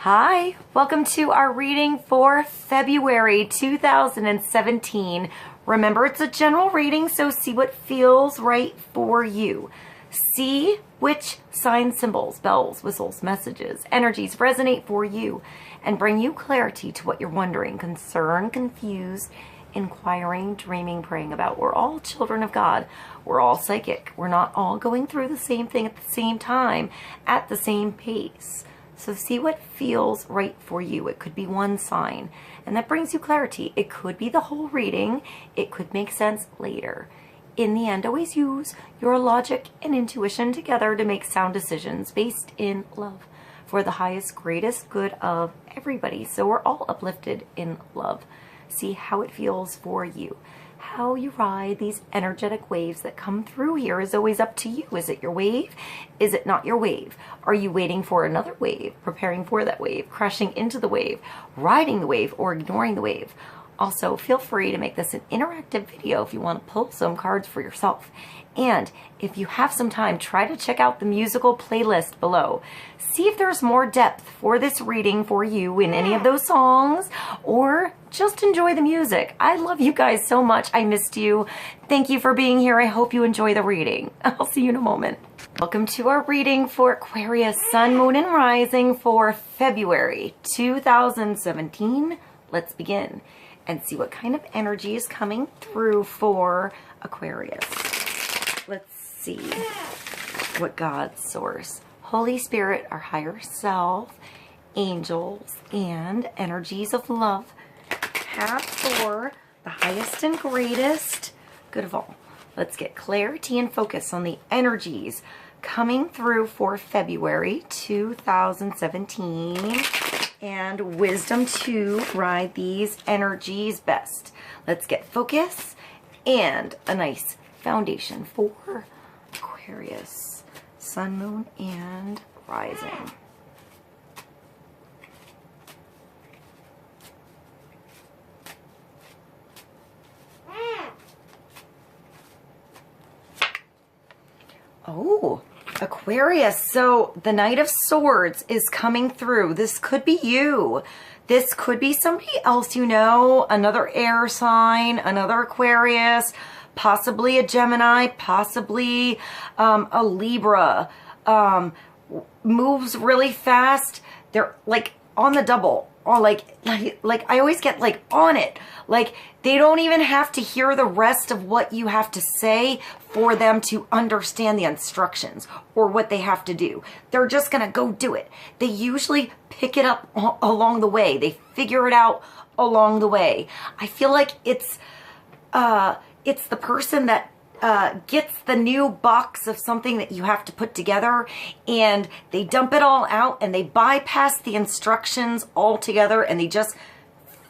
Hi, welcome to our reading for February 2017. Remember, it's a general reading, so see what feels right for you. See which sign symbols, bells, whistles, messages, energies resonate for you and bring you clarity to what you're wondering, concerned, confused, inquiring, dreaming, praying about. We're all children of God. We're all psychic. We're not all going through the same thing at the same time, at the same pace. So see what feels right for you. It could be one sign, and that brings you clarity. It could be the whole reading. It could make sense later. In the end, always use your logic and intuition together to make sound decisions based in love for the highest, greatest good of everybody. So we're all uplifted in love. See how it feels for you. How you ride these energetic waves that come through here is always up to you. Is it your wave? Is it not your wave? Are you waiting for another wave, preparing for that wave, crashing into the wave, riding the wave, or ignoring the wave? Also, feel free to make this an interactive video if you want to pull some cards for yourself. And if you have some time, try to check out the musical playlist below. See if there's more depth for this reading for you in any of those songs, or just enjoy the music. I love you guys so much. I missed you. Thank you for being here. I hope you enjoy the reading. I'll see you in a moment. Welcome to our reading for Aquarius, Sun, Moon, and Rising for February 2017. Let's begin and see what kind of energy is coming through for Aquarius. Let's see what God's source, Holy Spirit, our higher self, angels, and energies of love have for the highest and greatest good of all. Let's get clarity and focus on the energies coming through for February 2017 and wisdom to ride these energies best. Let's get focus and a nice foundation for Aquarius, Sun, Moon, and Rising. Oh, Aquarius. So the Knight of Swords is coming through. This could be you. This could be somebody else you know, another air sign, another Aquarius, possibly a Gemini, possibly a Libra. Moves really fast. They're like on the double. Or like I always get like on it. Like they don't even have to hear the rest of what you have to say for them to understand the instructions or what they have to do. They're just gonna go do it. They usually pick it up along the way. They figure it out along the way. I feel like it's the person that gets the new box of something that you have to put together, and they dump it all out and they bypass the instructions altogether, and they just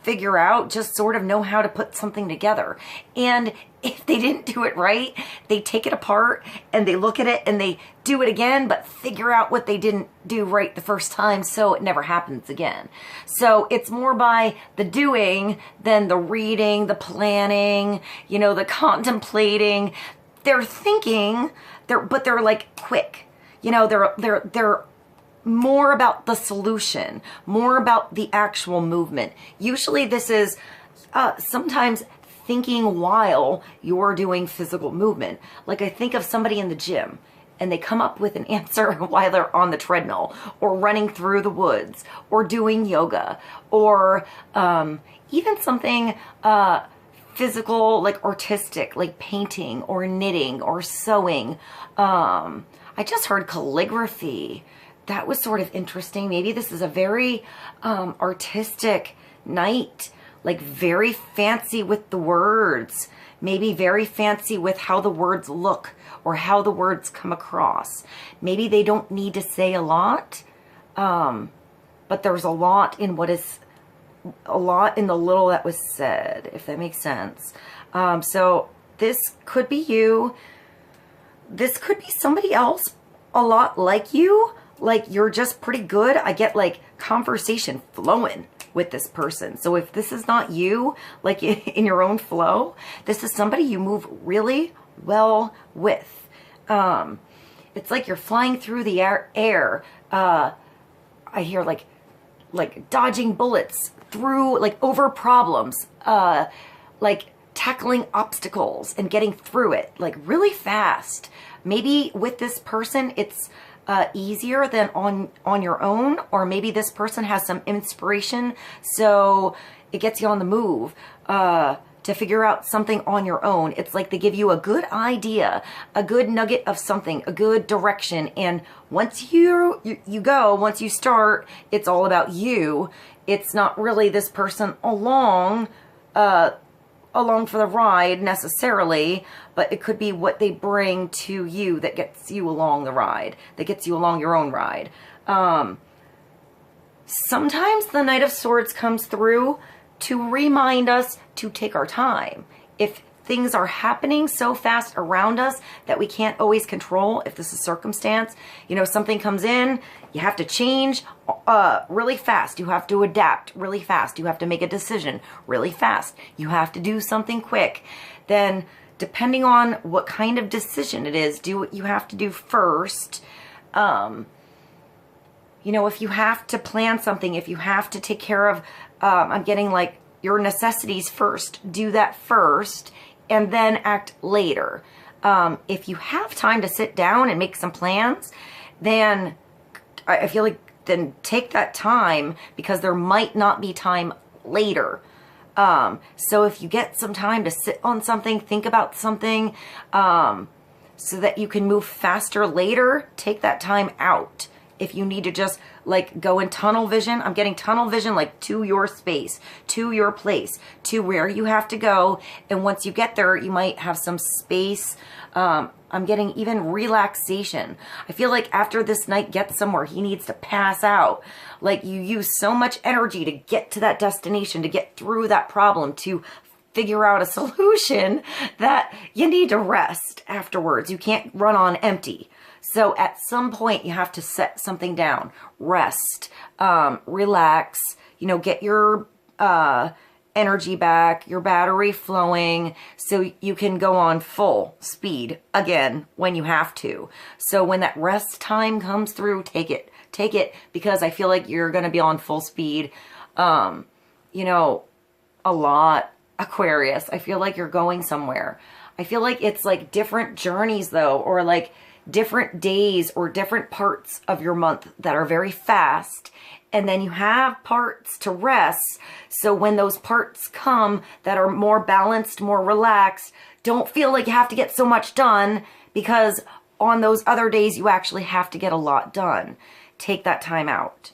figure out, just sort of know how to put something together. And if they didn't do it right, they take it apart and they look at it and they do it again, but figure out what they didn't do right the first time so it never happens again. So it's more by the doing than the reading, the planning, you know, the contemplating. They're thinking, but they're like quick. You know, they're more about the solution, more about the actual movement. Usually this is sometimes thinking while you're doing physical movement. Like I think of somebody in the gym and they come up with an answer while they're on the treadmill or running through the woods or doing yoga or even something physical, like artistic, like painting or knitting or sewing. I just heard calligraphy. That was sort of interesting. Maybe this is a very artistic night, like very fancy with the words, maybe very fancy with how the words look or how the words come across. Maybe they don't need to say a lot, but there's a lot in what is, a lot in the little that was said, if that makes sense. So this could be you. This could be somebody else a lot like you. Like you're just pretty good. I get like conversation flowing with this person. So if this is not you, like in your own flow, this is somebody you move really well with. It's like you're flying through the air. I hear like like dodging bullets through, like over problems, like tackling obstacles and getting through it like really fast. Maybe with this person, it's easier than on your own, or maybe this person has some inspiration, so it gets you on the move to figure out something on your own. It's like they give you a good idea, a good nugget of something, a good direction, and once you go, once you start, it's all about you. It's not really this person along for the ride necessarily, but it could be what they bring to you that gets you along the ride, that gets you along your own ride. Sometimes the Knight of Swords comes through to remind us to take our time. If things are happening so fast around us that we can't always control, if this is circumstance, you know, something comes in, you have to change really fast. You have to adapt really fast. You have to make a decision really fast. You have to do something quick. Then depending on what kind of decision it is, do what you have to do first. You know, if you have to plan something, if you have to take care of, I'm getting like your necessities first, do that first and then act later. If you have time to sit down and make some plans, then I feel like then take that time, because there might not be time later. So if you get some time to sit on something, think about something, so that you can move faster later, take that time out. If you need to just like go in tunnel vision, I'm getting tunnel vision like to your space, to your place, to where you have to go. And once you get there, you might have some space. I'm getting even relaxation. I feel like after this knight gets somewhere, he needs to pass out. Like you use so much energy to get to that destination, to get through that problem, to figure out a solution, that you need to rest afterwards. You can't run on empty. So at some point you have to set something down, rest, relax, you know, get your energy back, your battery flowing, so you can go on full speed again when you have to. So when that rest time comes through, take it, because I feel like you're going to be on full speed, you know, a lot. Aquarius, I feel like you're going somewhere. I feel like it's like different journeys though, or like different days or different parts of your month that are very fast, and then you have parts to rest. So when those parts come that are more balanced, more relaxed, don't feel like you have to get so much done, because on those other days you actually have to get a lot done. Take that time out.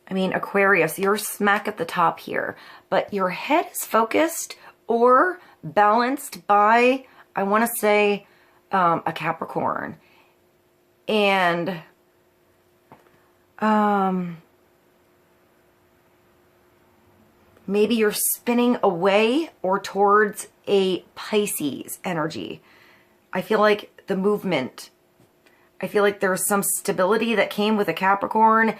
I mean, Aquarius, you're smack at the top here, but your head is focused or balanced by, I want to say, a Capricorn. And maybe you're spinning away or towards a Pisces energy. I feel like the movement, I feel like there's some stability that came with a Capricorn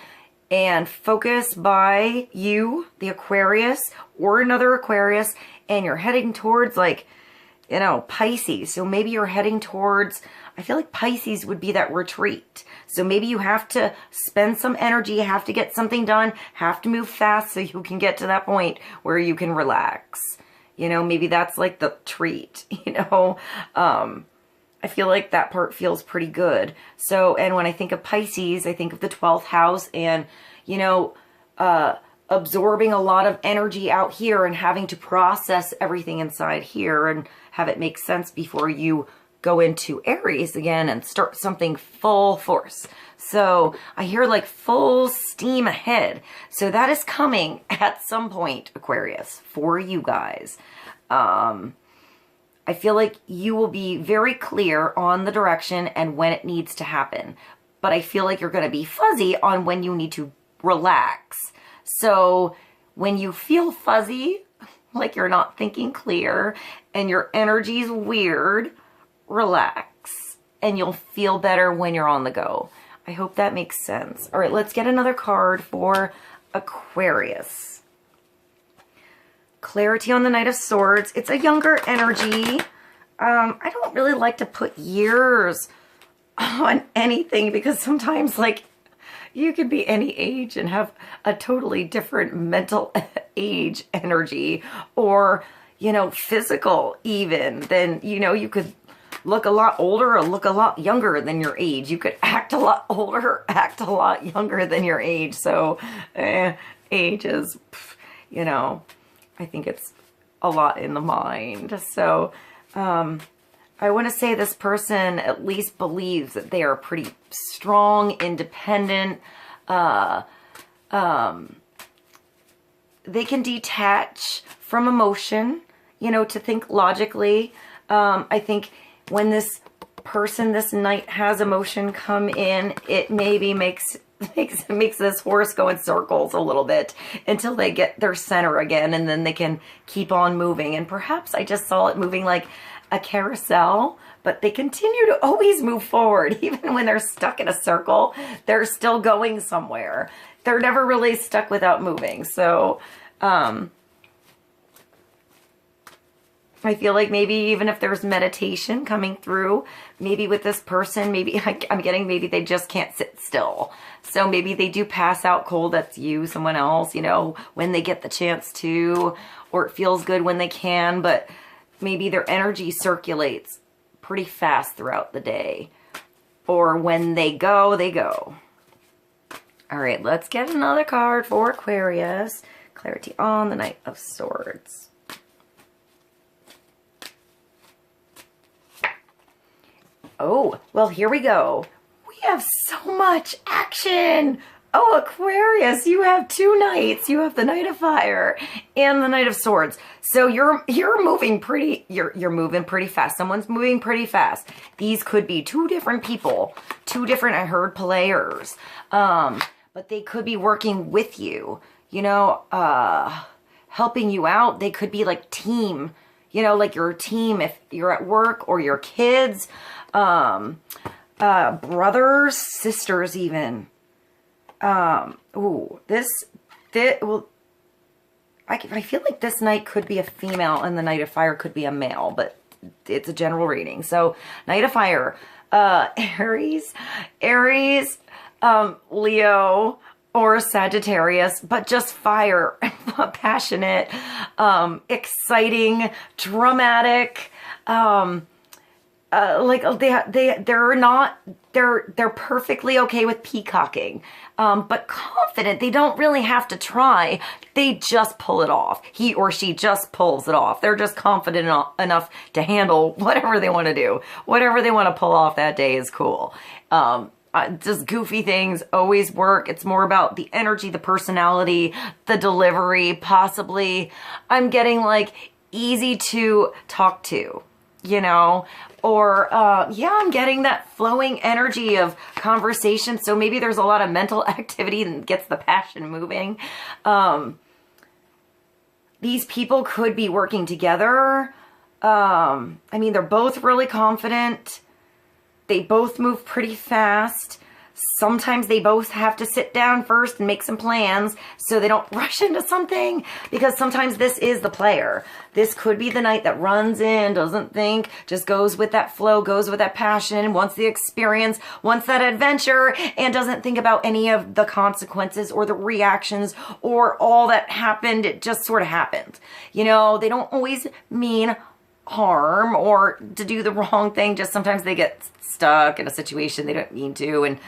and focus by you, the Aquarius, or another Aquarius, and you're heading towards, like, you know, Pisces. So maybe you're heading towards, I feel like Pisces would be that retreat. So maybe you have to spend some energy, have to get something done, have to move fast so you can get to that point where you can relax. You know, maybe that's like the treat, you know. I feel like that part feels pretty good. So, and when I think of Pisces, I think of the 12th house and, you know, absorbing a lot of energy out here and having to process everything inside here and have it make sense before you go into Aries again and start something full force. So I hear like full steam ahead. So that is coming at some point, Aquarius, for you guys. I feel like you will be very clear on the direction and when it needs to happen. But I feel like you're going to be fuzzy on when you need to relax. So when you feel fuzzy, like you're not thinking clear and your energy's weird, relax. And you'll feel better when you're on the go. I hope that makes sense. All right, let's get another card for Aquarius. Clarity on the Knight of Swords. It's a younger energy. I don't really like to put years on anything because sometimes, like, you could be any age and have a totally different mental age energy, or, you know, physical even. Then, you know, you could look a lot older or look a lot younger than your age. You could act a lot older, act a lot younger than your age. So age is, you know, I think it's a lot in the mind. So I want to say this person at least believes that they are pretty strong, independent. They can detach from emotion, you know, to think logically. I think when this person this night has emotion come in, it maybe makes this horse go in circles a little bit until they get their center again, and then they can keep on moving. And perhaps I just saw it moving like a carousel, but they continue to always move forward. Even when they're stuck in a circle, they're still going somewhere. They're never really stuck without moving. So I feel like maybe even if there's meditation coming through, maybe with this person, maybe I'm getting maybe they just can't sit still. So maybe they do pass out cold. That's you, someone else, you know, when they get the chance to, or it feels good when they can, but maybe their energy circulates pretty fast throughout the day. Or when they go, they go. All right, let's get another card for Aquarius. Clarity on the Knight of Swords. Oh, well, here we go. We have so much action. Oh, Aquarius, you have two knights. You have the Knight of Fire and the Knight of Swords. So you're moving pretty, you're moving pretty fast. Someone's moving pretty fast. These could be two different people, two different, I heard, players. But they could be working with you, you know, helping you out. They could be like team, you know, like your team if you're at work, or your kids, brothers, sisters even. Ooh, well, I feel like this knight could be a female and the Knight of Fire could be a male, but it's a general reading. So Knight of Fire, Aries, Leo, or Sagittarius, but just fire, passionate, exciting, dramatic, like they're perfectly okay with peacocking, but confident. They don't really have to try. They just pull it off. He or she just pulls it off. They're just confident enough to handle whatever they want to do. Whatever they want to pull off that day is cool. Just goofy things always work. It's more about the energy, the personality, the delivery, possibly. I'm getting like easy to talk to, you know, or yeah, I'm getting that flowing energy of conversation. So maybe there's a lot of mental activity that gets the passion moving. These people could be working together. I mean, they're both really confident. They both move pretty fast. Sometimes they both have to sit down first and make some plans so they don't rush into something, because sometimes this is the player. This could be the knight that runs in, doesn't think, just goes with that flow, goes with that passion, wants the experience, wants that adventure, and doesn't think about any of the consequences or the reactions or all that happened. It just sort of happened. You know, they don't always mean harm or to do the wrong thing. Just sometimes they get stuck in a situation they don't mean to, and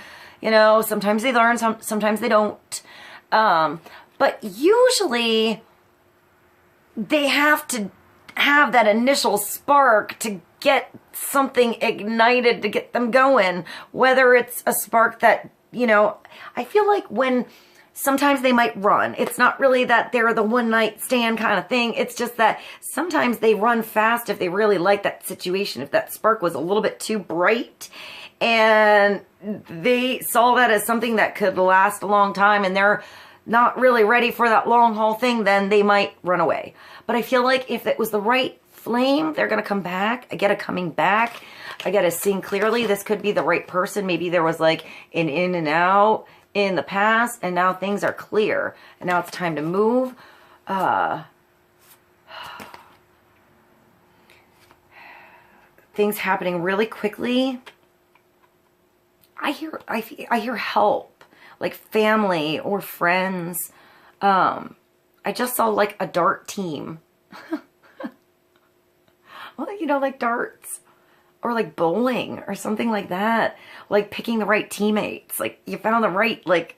you know, sometimes they learn, sometimes they don't. But usually they have to have that initial spark to get something ignited, to get them going. Whether it's a spark that, you know, I feel like when sometimes they might run. It's not really that they're the one night stand kind of thing. It's just that sometimes they run fast if they really like that situation. If that spark was a little bit too bright and they saw that as something that could last a long time and they're not really ready for that long haul thing, then they might run away. But I feel like if it was the right flame, they're going to come back. I get a coming back. I get a seeing clearly. This could be the right person. Maybe there was like an in and out in the past, and now things are clear, and now it's time to move. Things happening really quickly. I hear help. like family or friends. I just saw like a dart team. Well, you know, like darts or like bowling or something like that. Like picking the right teammates. Like you found the right, like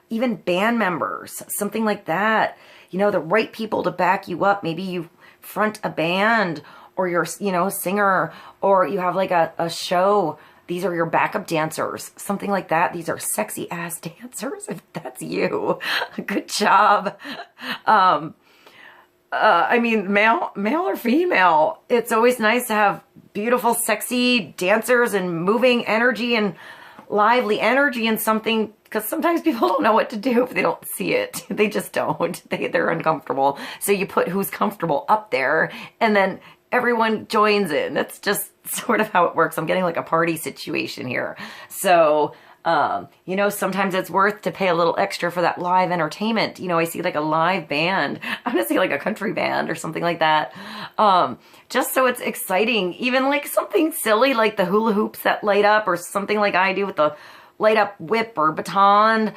even band members, something like that. You know, the right people to back you up. Maybe you front a band, or you're, you know, a singer, or you have like a show. These are your backup dancers, something like that. These are sexy ass dancers. If that's you, good job. I mean, male or female, it's always nice to have beautiful, sexy dancers and moving energy and lively energy and something, because sometimes people don't know what to do if they don't see it. They just don't. They're uncomfortable. So you put who's comfortable up there, and then everyone joins in. That's just sort of how it works. I'm getting like a party situation here. So, you know, sometimes it's worth to pay a little extra for that live entertainment. You know, I see like a live band. I'm gonna see like a country band or something like that. Just so it's exciting. Even like something silly like the hula hoops that light up, or something like I do with the light up whip or baton.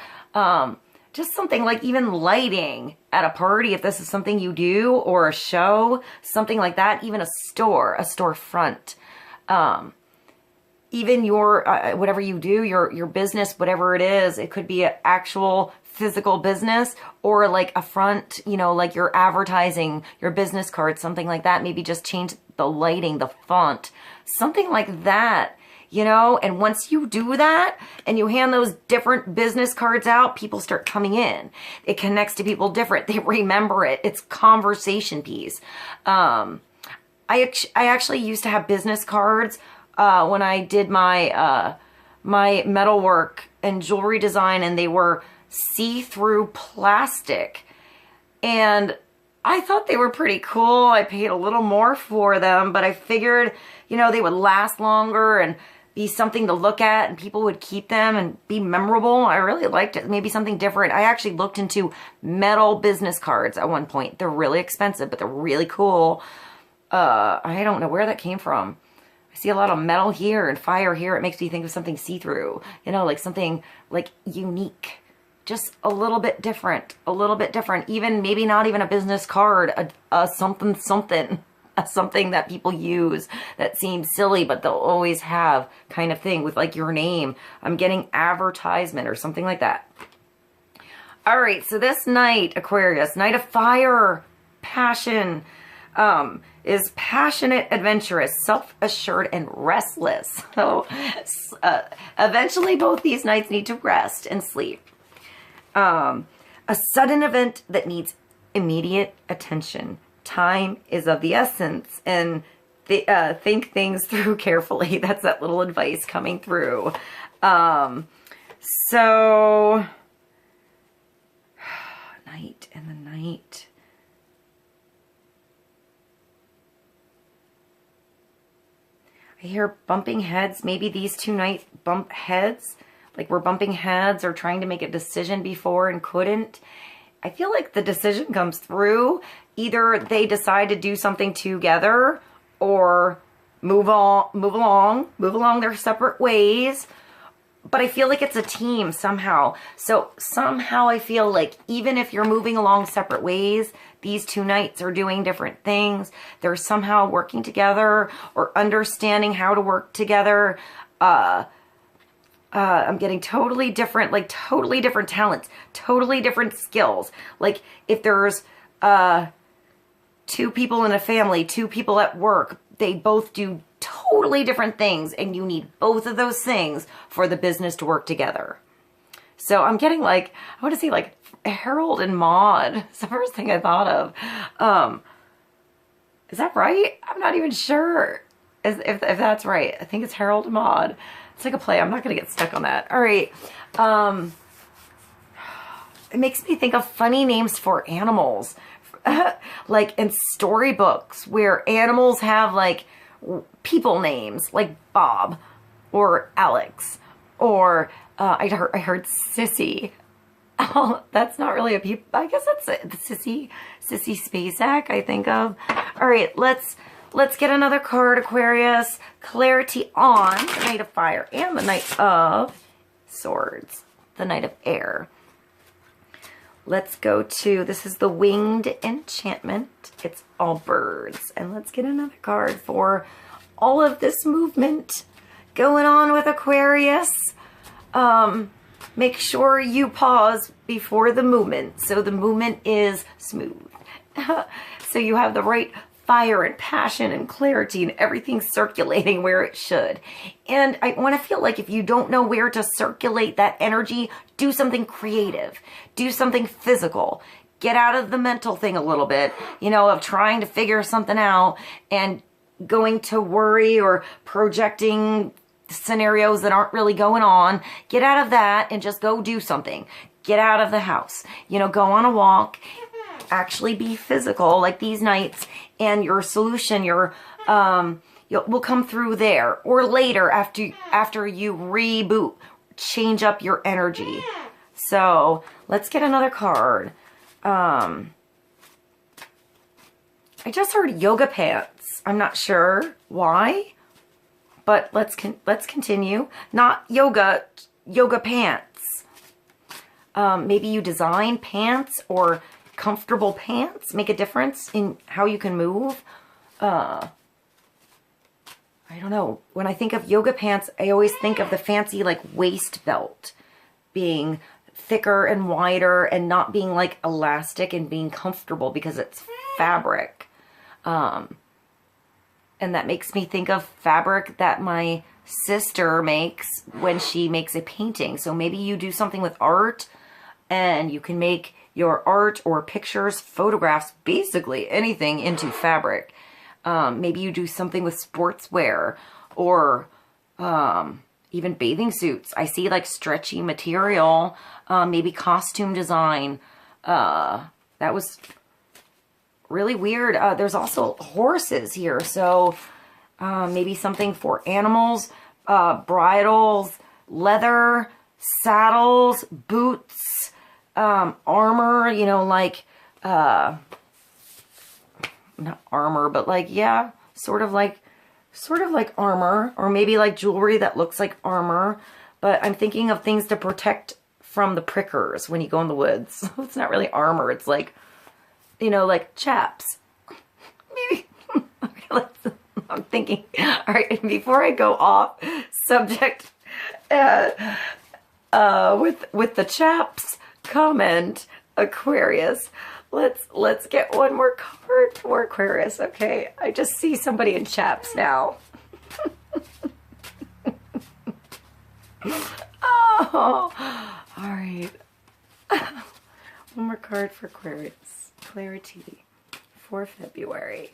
Just something like even lighting at a party, if this is something you do, or a show, something like that. Even a storefront. Even your, whatever you do, your business, whatever it is, it could be an actual physical business, or like a front, you know, like you're advertising your business card, something like that. Maybe just change the lighting, the font, something like that, you know. And once you do that and you hand those different business cards out, people start coming in. It connects to people different. They remember it. It's conversation piece. I actually used to have business cards when I did my my metalwork and jewelry design, and they were see-through plastic, and I thought they were pretty cool. I paid a little more for them, but I figured, you know, they would last longer and be something to look at, and people would keep them and be memorable. I really liked it. Maybe something different. I actually looked into metal business cards at one point. They're really expensive, but they're really cool. I don't know where that came from. I see a lot of metal here and fire here. It makes me think of something see-through, you know, like something like unique, just a little bit different, even maybe not even a business card, a something, something that people use that seems silly, but they'll always have kind of thing with like your name. I'm getting advertisement or something like that. All right. So this night, Aquarius, night of fire, passion, is passionate, adventurous, self-assured, and restless. So eventually both these nights need to rest and sleep. A sudden event that needs immediate attention. Time is of the essence, and think things through carefully. That's that little advice coming through. So night and the night. I hear bumping heads. Maybe these two nights bump heads. Like we're bumping heads or trying to make a decision before and couldn't. I feel like the decision comes through. Either they decide to do something together, or move along their separate ways. But I feel like it's a team somehow. So somehow I feel like even if you're moving along separate ways, these two nights are doing different things. They're somehow working together or understanding how to work together. I'm getting totally different, like totally different talents, totally different skills. Like if there's two people in a family, two people at work, they both do totally different things, and you need both of those things for the business to work together. So I'm getting like, I want to say like Harold and Maude. It's the first thing I thought of. Is that right? I'm not even sure if that's right. I think it's Harold and Maude. It's like a play. I'm not going to get stuck on that. All right. It makes me think of funny names for animals. Like in storybooks where animals have like people names, like Bob or Alex, or I heard Sissy. Oh, that's not really a people. I guess that's it. The Sissy Spacek, I think of. All right, let's get another card, Aquarius. Clarity on the Night of Fire and the Knight of Swords. the Knight of Air. Let's go to, this is the Winged Enchantment. It's all birds. And let's get another card for all of this movement going on with Aquarius. Make sure you pause before the movement, so the movement is smooth. So you have the right fire and passion and clarity and everything circulating where it should. And I want to feel like if you don't know where to circulate that energy, do something creative, do something physical, get out of the mental thing a little bit, you know, of trying to figure something out and going to worry or projecting scenarios that aren't really going on. Get out of that and just go do something. Get out of the house, you know, go on a walk, actually be physical like these nights, and your solution, will come through there or later after you reboot, change up your energy. So let's get another card. I just heard yoga pants. I'm not sure why, but let's continue. Not yoga pants. Maybe you design pants or comfortable pants make a difference in how you can move. I don't know. When I think of yoga pants, I always think of the fancy like waist belt being thicker and wider and not being like elastic and being comfortable because it's fabric. And that makes me think of fabric that my sister makes when she makes a painting. So maybe you do something with art and you can make your art or pictures, photographs, basically anything into fabric. Maybe you do something with sportswear or even bathing suits. I see like stretchy material, maybe costume design. That was really weird. There's also horses here. So maybe something for animals, bridles, leather, saddles, boots, armor, you know, like, not armor, but like, yeah, sort of like armor, or maybe like jewelry that looks like armor. But I'm thinking of things to protect from the prickers when you go in the woods. It's not really armor. It's like, you know, like chaps. Maybe. Okay, I'm thinking, all right, before I go off subject, with the chaps comment, Aquarius, let's get one more card for Aquarius. Okay, I just see somebody in chaps now. Oh, all right. One more card for Aquarius. Clarity for February.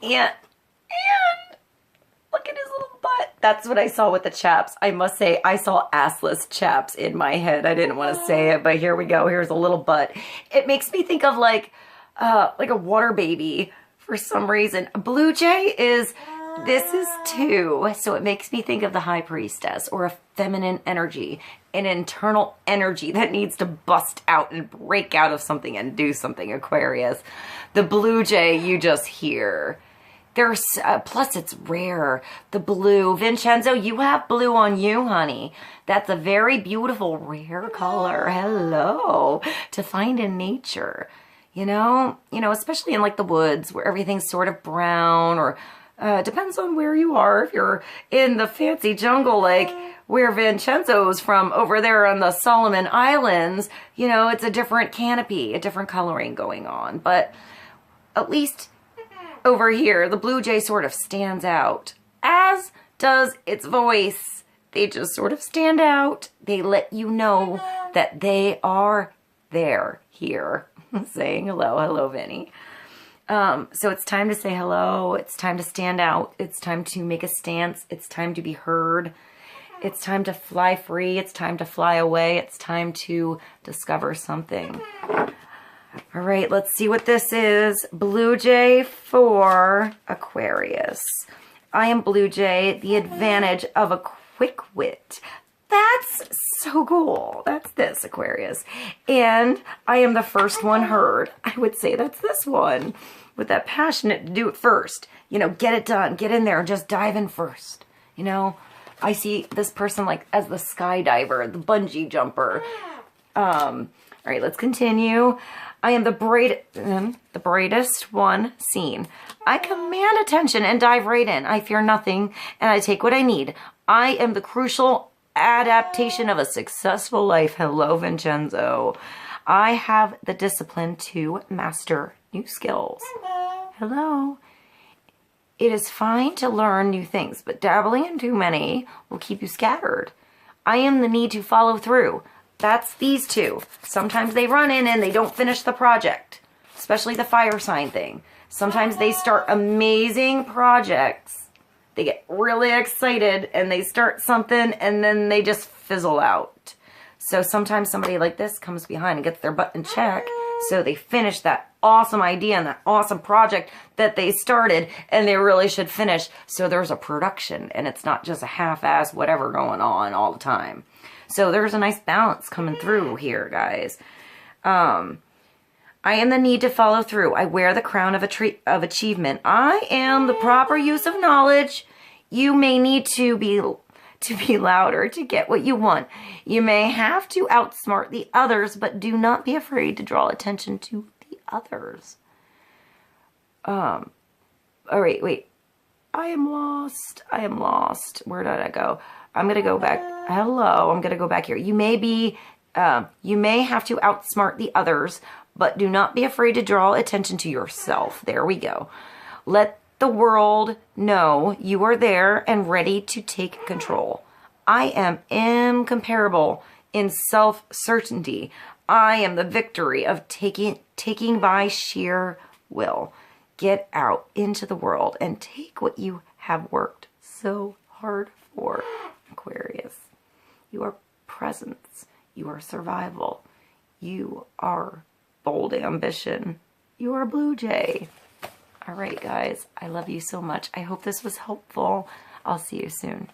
And look at his little butt. That's what I saw with the chaps. I must say, I saw assless chaps in my head. I didn't want to say it, but here we go. Here's a little butt. It makes me think of like a water baby for some reason. A blue jay is, this is 2. So it makes me think of the high priestess, or a feminine energy, an internal energy that needs to bust out and break out of something and do something, Aquarius. The blue jay, you just hear. There's, plus it's rare. The blue. Vincenzo, you have blue on you, honey. That's a very beautiful, rare color. Hello. To find in nature. You know, especially in like the woods where everything's sort of brown, or depends on where you are. If you're in the fancy jungle, like where Vincenzo's from over there on the Solomon Islands, you know, it's a different canopy, a different coloring going on. But at least over here, the blue jay sort of stands out, as does its voice. They just sort of stand out. They let you know that they are there, here, saying hello. Hello, Vinny. So it's time to say hello. It's time to stand out. It's time to make a stance. It's time to be heard. It's time to fly free. It's time to fly away. It's time to discover something. All right, let's see what this is. Blue jay for Aquarius. I am blue jay, the advantage of a quick wit. That's so cool. That's this, Aquarius. And I am the first one heard. I would say that's this one. With that passionate, do it first. You know, get it done. Get in there and just dive in first. You know, I see this person like as the skydiver, the bungee jumper. All right, let's continue. I am the brightest one seen. I command attention and dive right in. I fear nothing and I take what I need. I am the crucial adaptation of a successful life. Hello, Vincenzo. I have the discipline to master new skills. Hello. It is fine to learn new things, but dabbling in too many will keep you scattered. I am the need to follow through. That's these two. Sometimes they run in and they don't finish the project, especially the fire sign thing. Sometimes they start amazing projects. They get really excited and they start something and then they just fizzle out. So sometimes somebody like this comes behind and gets their butt in check. So they finish that awesome idea and that awesome project that they started and they really should finish. So there's a production and it's not just a half-ass whatever going on all the time. So there's a nice balance coming through here, guys. I am the need to follow through. I wear the crown of achievement. I am the proper use of knowledge. You may need to be louder to get what you want. You may have to outsmart the others, but do not be afraid to draw attention to the others. All right, wait. I am lost. I am lost. Where did I go? I'm going to go back. Hello. I'm going to go back here. You may have to outsmart the others, but do not be afraid to draw attention to yourself. There we go. Let the world know you are there and ready to take control. I am incomparable in self-certainty. I am the victory of taking by sheer will. Get out into the world and take what you have worked so hard for, Aquarius. You are presence. You are survival. You are bold ambition. You are Blue Jay. All right, guys. I love you so much. I hope this was helpful. I'll see you soon.